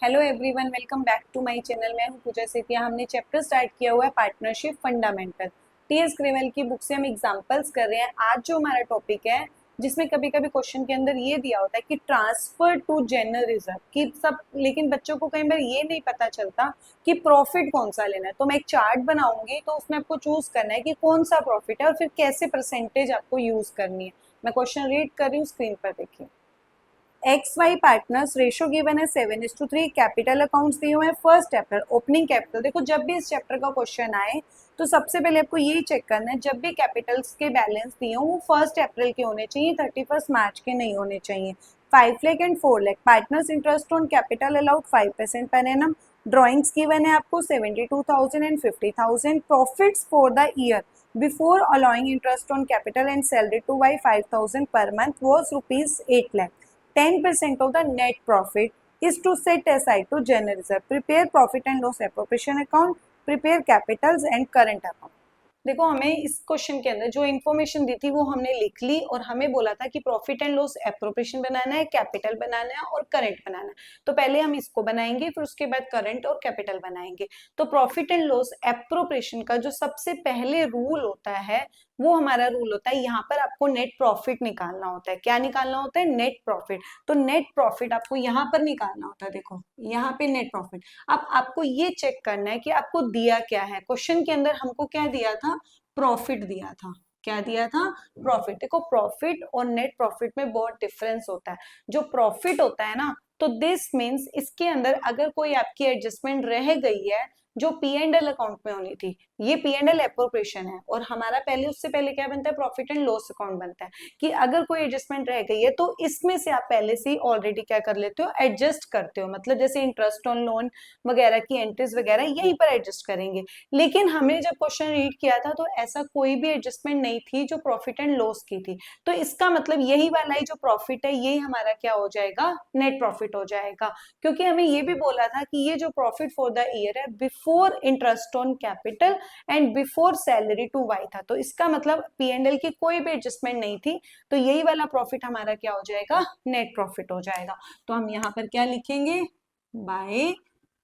Hello everyone, welcome back to my channel. मैं हूं पूजा सेठिया। हमने चैप्टर स्टार्ट किया हुआ है पार्टनरशिप फंडामेंटल। टीएस ग्रेवेल की बुक से हम एग्जांपल्स कर रहे हैं। आज जो हमारा टॉपिक है, जिसमें कभी कभी क्वेश्चन के अंदर ये दिया होता है कि ट्रांसफर टू जनरल रिजर्व की सब, लेकिन बच्चों को कई बार ये नहीं पता चलता कि प्रॉफिट कौन सा लेना है। तो मैं एक चार्ट बनाऊंगी, तो उसमें आपको चूज करना है कि कौन सा प्रॉफिट है और फिर कैसे परसेंटेज आपको यूज करनी है। मैं क्वेश्चन रीड कर रही हूँ, स्क्रीन पर देखिए। X Y partners ratio given है 7:3। कैपिटल अकाउंट्स दिए हुए हैं। First chapter opening capital. देखो, जब भी इस चैप्टर का क्वेश्चन आए तो सबसे पहले आपको ये चेक करना है, जब भी कैपिटल्स के बैलेंस दिए हो वो 1 अप्रैल के होने चाहिए, 31 मार्च के नहीं होने चाहिए। 5 lakh and 4 lakh. Partners interest on capital allowed 5% per annum. Drawings given है आपको 72,000 and 50,000। Profits for the year before allowing interest on capital and salary two by 5,000 per month was rupees 8 lakh. 10% of the net profit is to set aside to general reserve. Prepare profit and loss appropriation account. Prepare capitals and current account. देखो, हमें इस question के अंदर जो information दी थी वो हमने लिख ली और हमें बोला था कि प्रॉफिट एंड लॉस एप्रोप्रिएशन बनाना है, कैपिटल बनाना है और करंट बनाना है। तो पहले हम इसको बनाएंगे, फिर उसके बाद करंट और कैपिटल बनाएंगे। तो प्रॉफिट एंड लॉस एप्रोप्रिएशन का जो सबसे पहले रूल होता है वो हमारा रूल होता है, यहाँ पर आपको नेट प्रॉफिट निकालना होता है। क्या निकालना होता है? Net profit. तो नेट प्रॉफिट आपको यहाँ पर निकालना होता है। देखो यहाँ पे नेट प्रॉफिट। अब आपको ये चेक करना है कि आपको दिया क्या है। क्वेश्चन के अंदर हमको क्या दिया था? प्रॉफिट दिया था। क्या दिया था? प्रॉफिट। देखो, प्रॉफिट और नेट प्रॉफिट में बहुत डिफरेंस होता है। जो प्रॉफिट होता है ना, तो दिस मीन्स इसके अंदर अगर कोई आपकी एडजस्टमेंट रह गई है जो पी एंड एल अकाउंट में होनी थी, ये पी एंड एल एप्रोप्रिएशन है, और हमारा पहले उससे पहले क्या बनता है? प्रॉफिट एंड लॉस अकाउंट बनता है। कि अगर कोई एडजस्टमेंट रह गई है तो इसमें से आप पहले से ही ऑलरेडी क्या कर लेते हो? एडजस्ट करते हो। मतलब जैसे इंटरेस्ट ऑन लोन वगैरह की एंट्रीज वगैरह यहीं पर एडजस्ट करेंगे। लेकिन हमने जब क्वेश्चन रीड किया था तो ऐसा कोई भी एडजस्टमेंट नहीं थी जो प्रॉफिट एंड लॉस की थी। तो इसका मतलब यही वाला ही जो प्रॉफिट है यही हमारा क्या हो जाएगा? नेट प्रॉफिट हो जाएगा। क्योंकि हमें ये भी बोला था कि ये जो प्रॉफिट फॉर द ईयर है before interest on capital and before salary to Y था। तो इसका मतलब पी एंड एल की कोई भी एडजस्टमेंट नहीं थी। तो यही वाला प्रॉफिट हमारा क्या हो जाएगा? नेट प्रॉफिट हो जाएगा। तो हम यहाँ पर क्या लिखेंगे? बाय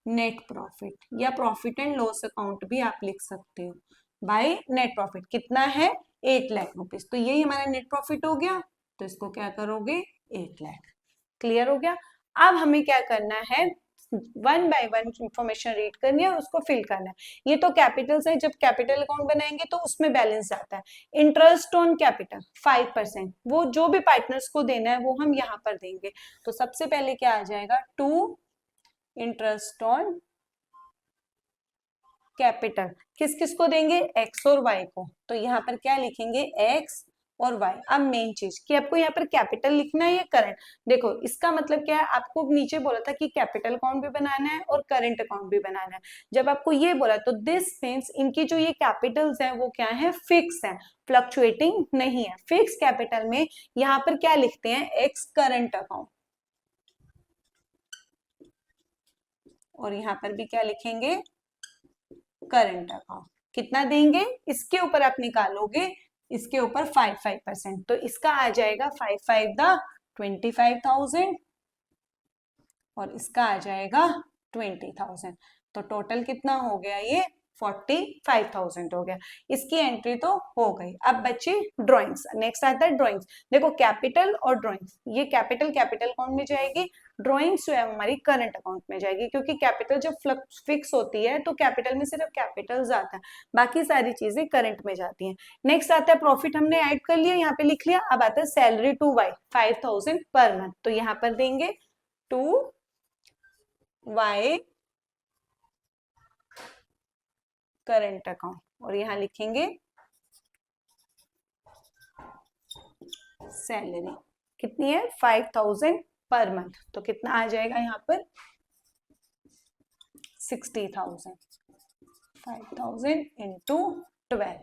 नेट प्रॉफिट, या प्रॉफिट एंड लॉस अकाउंट भी आप लिख सकते हो। बाय नेट प्रॉफिट कितना है? 8 लाख रुपीज। तो यही हमारा नेट प्रॉफिट हो गया। तो इसको क्या करोगे? 8 लाख। क्लियर हो गया? अब हमें क्या करना है? One by one information read करनी है और उसको फिल करना है। ये तो कैपिटल्स है। जब कैपिटल अकाउंट बनाएंगे तो उसमें बैलेंस जाता है। इंटरेस्ट ऑन कैपिटल 5%, वो जो भी पार्टनर्स को देना है वो हम यहाँ पर देंगे। तो सबसे पहले क्या आ जाएगा? To interest on capital. किस किस को देंगे? एक्स और वाई को। तो यहाँ पर क्या लिखेंगे? एक्स और वाई। अब मेन चीज कि आपको यहाँ पर कैपिटल लिखना है या करंट। देखो, इसका मतलब क्या है? आपको नीचे बोला था कि कैपिटल अकाउंट भी बनाना है और करंट अकाउंट भी बनाना है। जब आपको ये बोला तो दिस मीन्स इनकी जो ये कैपिटल्स हैं वो क्या है? फिक्स है, फ्लक्चुएटिंग नहीं है। फिक्स कैपिटल में यहाँ पर क्या लिखते हैं? X current account. और यहाँ पर भी क्या लिखेंगे? Current account. कितना देंगे? इसके ऊपर आप निकालोगे, इसके ऊपर 5% तो इसका आ जाएगा 5 द 25,000 और इसका आ जाएगा 20,000। तो टोटल कितना हो गया? ये 45,000 हो गया। इसकी एंट्री तो हो गई। अब बची ड्राइंग्स। नेक्स्ट आता है ड्राइंग्स। देखो, कैपिटल और ड्राइंग्स, ये कैपिटल अकाउंट में जाएगी, ड्राइंग्स जो है हमारी करंट अकाउंट में जाएगी। क्योंकि कैपिटल जब फिक्स होती है तो कैपिटल में सिर्फ कैपिटल जाता है, बाकी सारी चीजें करंट में जाती हैं। नेक्स्ट आता है प्रॉफिट। हमने ऐड कर लिया, यहाँ पे लिख लिया। अब आता है salary to Y 5,000 per month. तो यहाँ पर देंगे टू वाई करंट अकाउंट और यहां लिखेंगे सैलरी। कितनी है? 5,000 पर मंथ। तो कितना आ जाएगा यहाँ पर? 60,000। 5,000 इंटू 12,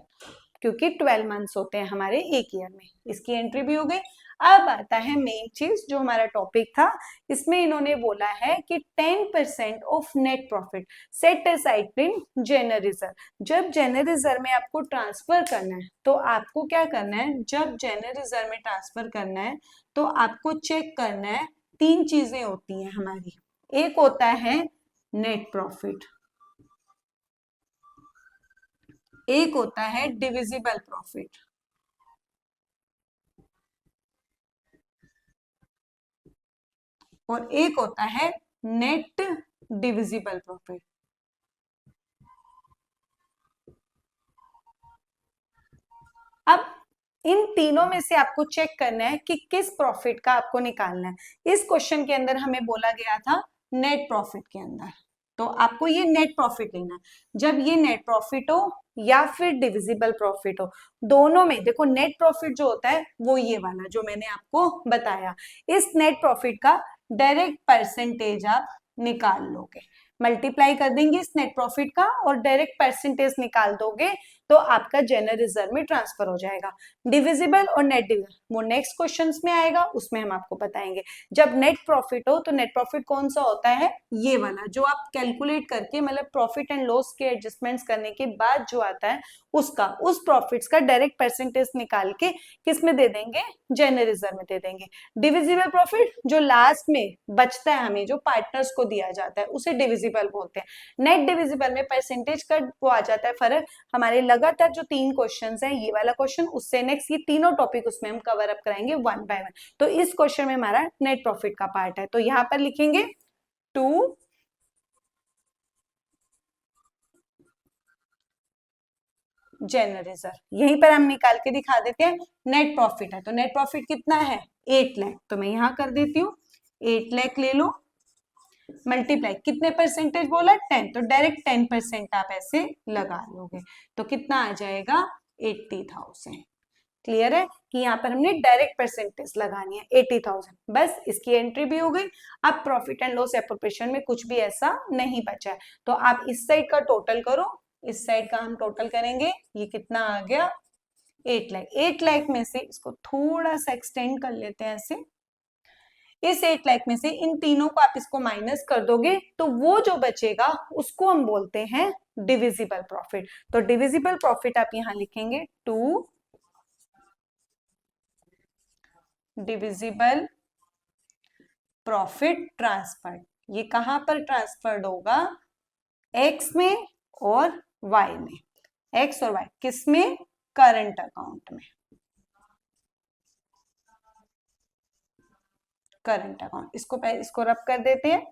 क्योंकि 12 मंथ्स होते हैं हमारे एक ईयर में। इसकी एंट्री भी हो गई। अब आता है मेन चीज जो हमारा टॉपिक था। इसमें इन्होंने बोला है कि 10% of net profit set aside in general reserve. जब जनरल रिजर्व में आपको ट्रांसफर करना है तो आपको क्या करना है? जब जनरल रिजर्व में ट्रांसफर करना है तो आपको चेक करना है, तीन चीजें होती हैं हमारी। एक होता है नेट प्रॉफिट, एक होता है डिविजिबल प्रॉफिट, और एक होता है नेट डिविजिबल प्रॉफिट। अब इन तीनों में से आपको चेक करना है कि किस प्रॉफिट का आपको निकालना है। इस क्वेश्चन के अंदर हमें बोला गया था नेट प्रॉफिट के अंदर, तो आपको ये नेट प्रॉफिट लेना है। जब ये नेट प्रॉफिट हो या फिर डिविजिबल प्रॉफिट हो, दोनों में देखो नेट प्रॉफिट जो होता है वो ये वाला जो मैंने आपको बताया, इस नेट प्रॉफिट का डायरेक्ट परसेंटेज आप निकाल लोगे, मल्टीप्लाई कर देंगे इस नेट प्रॉफिट का और डायरेक्ट परसेंटेज निकाल दोगे तो आपका जनरल रिजर्व में ट्रांसफर हो जाएगा। डिविजिबल और नेट डिविजिबल वो नेक्स्ट क्वेश्चंस में आएगा, उसमें हम आपको बताएंगे। जब नेट प्रॉफिट हो तो नेट प्रॉफिट कौन सा होता है, ये वाला जो आप कैलकुलेट करके मतलब प्रॉफिट एंड लॉस के एडजस्टमेंट्स करने के बाद जो आता है उसका, उस प्रॉफिट्स का डायरेक्ट परसेंटेज निकाल के किस में दे देंगे, जनरल रिजर्व में दे देंगे। डिविजिबल प्रॉफिट जो लास्ट में बचता है हमें, जो पार्टनर्स को दिया जाता है उसे डिविजिबल बोलते हैं। नेट डिविजिबल में परसेंटेज का वो आ जाता है फर्क। हमारे लगातार जो 3 क्वेश्चंस हैं, ये वाला क्वेश्चन उससे नेक्स्ट, ये तीनों टॉपिक उसमें हम कवर अप कराएंगे वन बाय वन। तो इस क्वेश्चन में हमारा नेट प्रॉफिट का पार्ट है, तो यहां पर लिखेंगे 2 जनरल रिजर्व। यहीं पर हम निकाल के दिखा देते हैं नेट प्रॉफिट है, तो नेट प्रॉफिट कितना है 8 लाख, तो मैं यहां कर देती हूँ 8 लाख ले लो, मल्टीप्लाई कितने परसेंटेज बोला 10, तो डायरेक्ट 10% आप ऐसे लगा लोगे तो कितना आ जाएगा 80,000। क्लियर है कि यहाँ पर हमने डायरेक्ट परसेंटेज लगानी है 80,000, बस इसकी एंट्री भी हो गई। अब प्रॉफिट एंड लॉस एप्रोप्रिएशन में कुछ भी ऐसा नहीं बचा है, तो आप इस साइड का टोटल करो, इस साइड का हम टोटल करेंगे, ये कितना आ गया 8 लाख। 8 लाख में से इसको थोड़ा सा एक्सटेंड कर लेते हैं ऐसे, इस 8 लाख में से इन तीनों को आप इसको माइनस कर दोगे तो वो जो बचेगा उसको हम बोलते हैं डिविजिबल प्रॉफिट। तो डिविजिबल प्रॉफिट आप यहां लिखेंगे 2 डिविजिबल प्रॉफिट ट्रांसफर्ड। ये कहां पर ट्रांसफर्ड होगा, एक्स में और वाई में, एक्स और वाई किस में, करंट अकाउंट में, करंट अकाउंट। इसको रब कर देते हैं,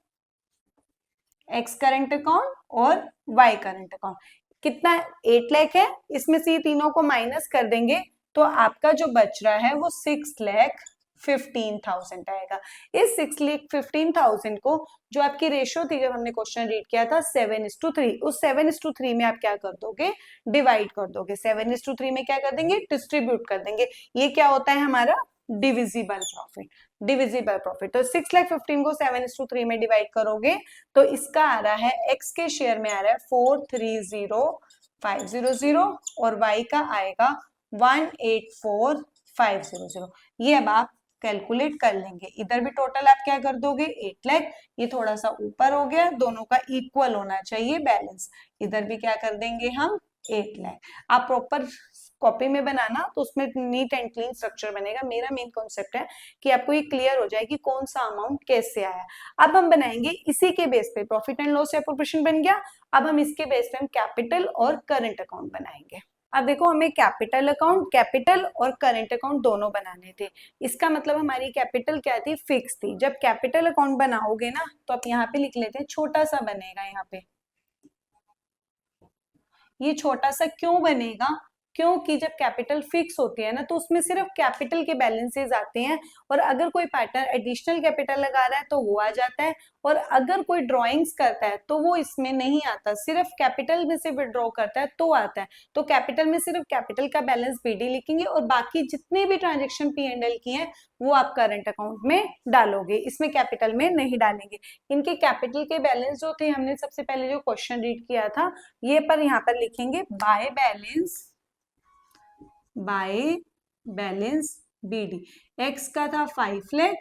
एक्स करंट अकाउंट और वाई करंट अकाउंट। कितना 8 लाख है, इसमें से ये तीनों को माइनस कर देंगे तो आपका जो बच रहा है वो 6,15,000 आएगा। इस 6,15,000 को जो आपकी रेशियो थी जब हमने क्वेश्चन रीड किया था 7:3, उस 7:3 में आप क्या कर दोगे, डिवाइड कर दोगे। 7:3 में क्या कर देंगे, डिस्ट्रीब्यूट कर देंगे। ये क्या होता है हमारा डिविजिबल प्रॉफिट, डिविजिबल प्रॉफिट। तो 6,15,000 को 7:3 में डिवाइड करोगे तो इसका आ रहा है, एक्स के शेयर में आ रहा है 430,500 और वाई का आएगा 184,500। ये अब आप कैलकुलेट कर लेंगे, इधर भी टोटल आप क्या कर दोगे 8 लाख, ये थोड़ा सा ऊपर हो गया, दोनों का इक्वल होना चाहिए बैलेंस, इधर भी क्या कर देंगे हम 8 लाख। आप प्रॉपर कॉपी में बनाना तो उसमें नीट एंड क्लीन स्ट्रक्चर बनेगा। मेरा मेन कॉन्सेप्ट है कि आपको ये क्लियर हो जाए कि कौन सा अमाउंट कैसे आया। अब हम बनाएंगे इसी के बेस पे, प्रॉफिट एंड लॉस एप्रोप्रिएशन बन गया, अब हम इसके बेस पे हम कैपिटल और करंट अकाउंट बनाएंगे। अब देखो हमें कैपिटल अकाउंट, कैपिटल और करंट अकाउंट दोनों बनाने थे। इसका मतलब हमारी कैपिटल क्या थी, फिक्स थी। जब कैपिटल अकाउंट बनाओगे ना तो आप यहाँ पे लिख लेते हैं, छोटा सा बनेगा यहाँ पे। ये छोटा सा क्यों बनेगा, क्योंकि जब कैपिटल फिक्स होती है ना तो उसमें सिर्फ कैपिटल के बैलेंसेस आते हैं, और अगर कोई पार्टनर एडिशनल कैपिटल लगा रहा है तो वो आ जाता है, और अगर कोई ड्रॉइंग्स करता है तो वो इसमें नहीं आता, सिर्फ कैपिटल में से विड्रॉ करता है तो आता है। तो कैपिटल में सिर्फ कैपिटल का बैलेंस बीडी लिखेंगे और बाकी जितने भी ट्रांजेक्शन पी एंड एल की हैं वो आप करंट अकाउंट में डालोगे, इसमें कैपिटल में नहीं डालेंगे। इनके कैपिटल के बैलेंस जो थे, हमने सबसे पहले जो क्वेश्चन रीड किया था ये पर यहाँ पर लिखेंगे बाय बैलेंस बीडी। एक्स का था 5 लाख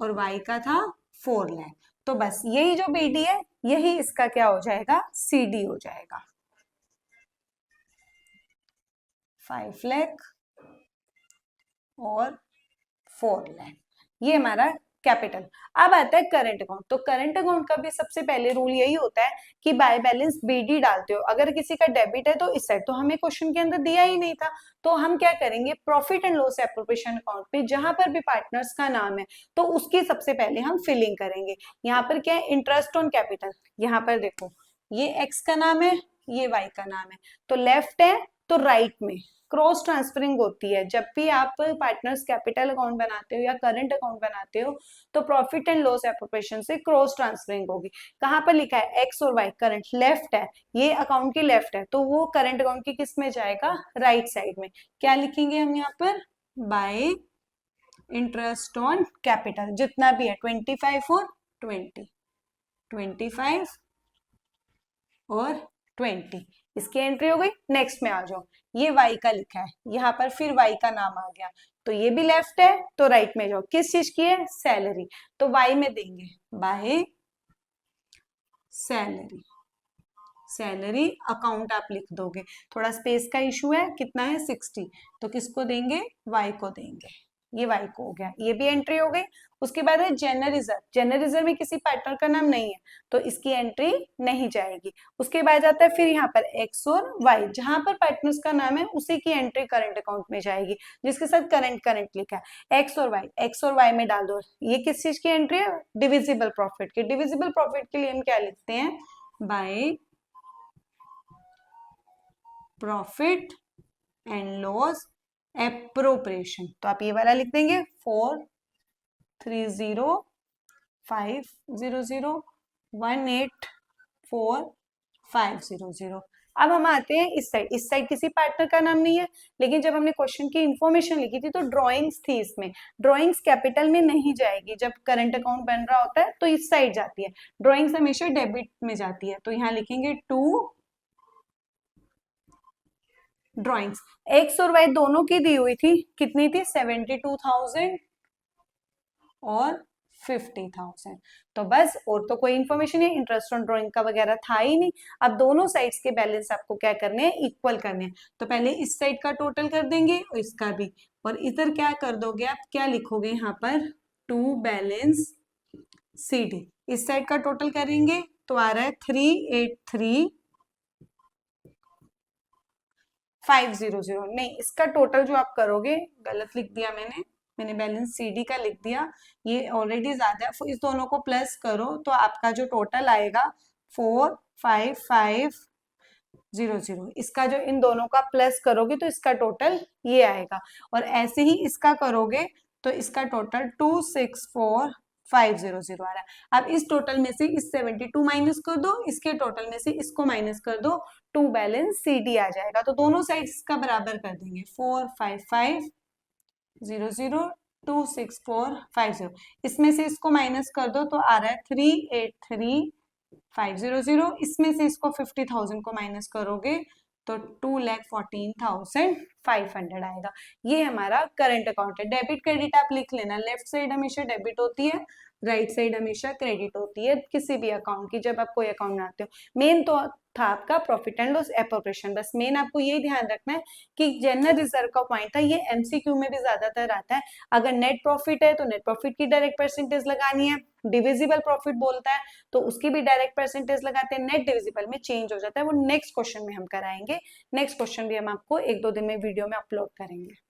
और वाई का था 4 लाख, तो बस यही जो बीडी है यही इसका क्या हो जाएगा, सीडी हो जाएगा। 5 लाख और 4 लाख, ये हमारा कैपिटल। अब आता है करंट अकाउंट। तो करंट अकाउंट का भी सबसे पहले रूल यही होता है कि बाय बैलेंस बीडी डालते हो। अगर किसी का डेबिट है तो इस साइड, तो हमें क्वेश्चन के अंदर दिया ही नहीं था, तो हम क्या करेंगे, profit and loss appropriation account पे जहां पर भी पार्टनर्स का नाम है तो उसकी सबसे पहले हम फिलिंग करेंगे। यहाँ पर क्या है, इंटरेस्ट ऑन कैपिटल। यहाँ पर देखो, ये एक्स का नाम है, ये वाई का नाम है, तो लेफ्ट है तो राइट में क्रॉस ट्रांसफरिंग होती है। जब भी आप पार्टनर्स कैपिटल अकाउंट बनाते हो या करंट अकाउंट बनाते हो तो प्रॉफिट एंड लॉस एप्रोप्रिएशन से क्रॉस ट्रांसफरिंग होगी। कहाँ पर लिखा है, एक्स और वाई, करंट लेफ्ट है, ये अकाउंट की लेफ्ट है, तो वो करंट अकाउंट की किस में जाएगा, राइट साइड में। क्या लिखेंगे हम यहाँ पर, बाय इंटरेस्ट ऑन कैपिटल, जितना भी है 25 और 20, 25 और 20, इसकी एंट्री हो गई। नेक्स्ट में आ जाओ, ये y का लिखा है, यहाँ पर फिर y का नाम आ गया, तो ये भी लेफ्ट है तो राइट में जाओ, किस चीज की है, सैलरी, तो y में देंगे बाय सैलरी। सैलरी अकाउंट आप लिख दोगे, थोड़ा स्पेस का इशू है, कितना है 60, तो किसको देंगे, y को देंगे, ये y को हो गया, ये भी एंट्री हो गई। उसके बाद है जनरल रिजर्व। जनरल रिजर्व में किसी पार्टनर का नाम नहीं है तो इसकी एंट्री नहीं जाएगी। उसके बाद आता है फिर यहाँ पर x और y, जहां पर पार्टनर्स का नाम है उसी की एंट्री करंट अकाउंट में जाएगी, जिसके साथ करंट करंट लिखा है, x और y में डाल दो। ये किस चीज की एंट्री है, डिविजिबल प्रॉफिट की। डिविजिबल प्रॉफिट के लिए हम क्या लिखते हैं, by profit and loss appropriation, तो आप ये वाला लिख देंगे 4305001844500। अब हम आते हैं इस साइड। इस साइड किसी पार्टनर का नाम नहीं है, लेकिन जब हमने क्वेश्चन की इंफॉर्मेशन लिखी थी तो ड्राइंग्स थी इसमें। ड्राइंग्स कैपिटल में नहीं जाएगी, जब करंट अकाउंट बन रहा होता है तो इस साइड जाती है, ड्राइंग्स हमेशा डेबिट में जाती है, तो यहाँ लिखेंगे टू ड्राइंग्स। एक्स और वाई दोनों की दी हुई थी, कितनी थी, 72,000 और 50,000, तो बस और तो कोई इन्फॉर्मेशन नहीं, इंटरेस्ट ऑन ड्राइंग का वगैरह था ही नहीं। अब दोनों साइड्स के बैलेंस आपको क्या करने हैं, इक्वल करने हैं, तो पहले इस साइड का टोटल कर देंगे और इसका भी, और इधर क्या कर दोगे आप, क्या लिखोगे यहाँ पर, टू बैलेंस सी डी। इस साइड का टोटल करेंगे तो आ रहा है 383,500। नहीं, इसका टोटल जो आप करोगे, गलत लिख दिया मैंने बैलेंस सीडी का लिख दिया, ये ऑलरेडी ज्यादा है, इस दोनों को प्लस करो तो आपका जो टोटल आएगा 45500। इसका जो इन दोनों का प्लस करोगे तो इसका टोटल ये आएगा, और ऐसे ही इसका करोगे तो इसका टोटल 264,500 आ रहा है। अब इस टोटल में से इस 72 माइनस कर दो, इसके टोटल में से इसको माइनस कर दो, टू बैलेंस सी डी आ जाएगा, तो दोनों साइड्स का बराबर कर देंगे, 45500 26450, इसमें से इसको माइनस कर दो तो आ रहा है 383,500, इसमें से इसको 50,000 को माइनस करोगे तो 2,14,500 आएगा। ये हमारा करंट अकाउंट है। डेबिट क्रेडिट आप लिख लेना, लेफ्ट साइड हमेशा डेबिट होती है, राइट साइड हमेशा क्रेडिट होती है किसी भी अकाउंट की, जब आप कोई अकाउंट बनाते हो। मेन तो था आपका प्रॉफिट एंड लॉस एप्रोप्रिएशन, बस मेन आपको यही ध्यान रखना है कि जनरल रिजर्व का पॉइंट था, ये एमसीक्यू में भी ज्यादातर आता है। अगर नेट प्रॉफिट है तो नेट प्रॉफिट की डायरेक्ट परसेंटेज लगानी है, डिविजिबल प्रॉफिट बोलता है तो उसकी भी डायरेक्ट परसेंटेज लगाते हैं, नेट डिविजिबल में चेंज हो जाता है, वो नेक्स्ट क्वेश्चन में हम कराएंगे। नेक्स्ट क्वेश्चन भी हम आपको 1-2 दिन में वीडियो में अपलोड करेंगे।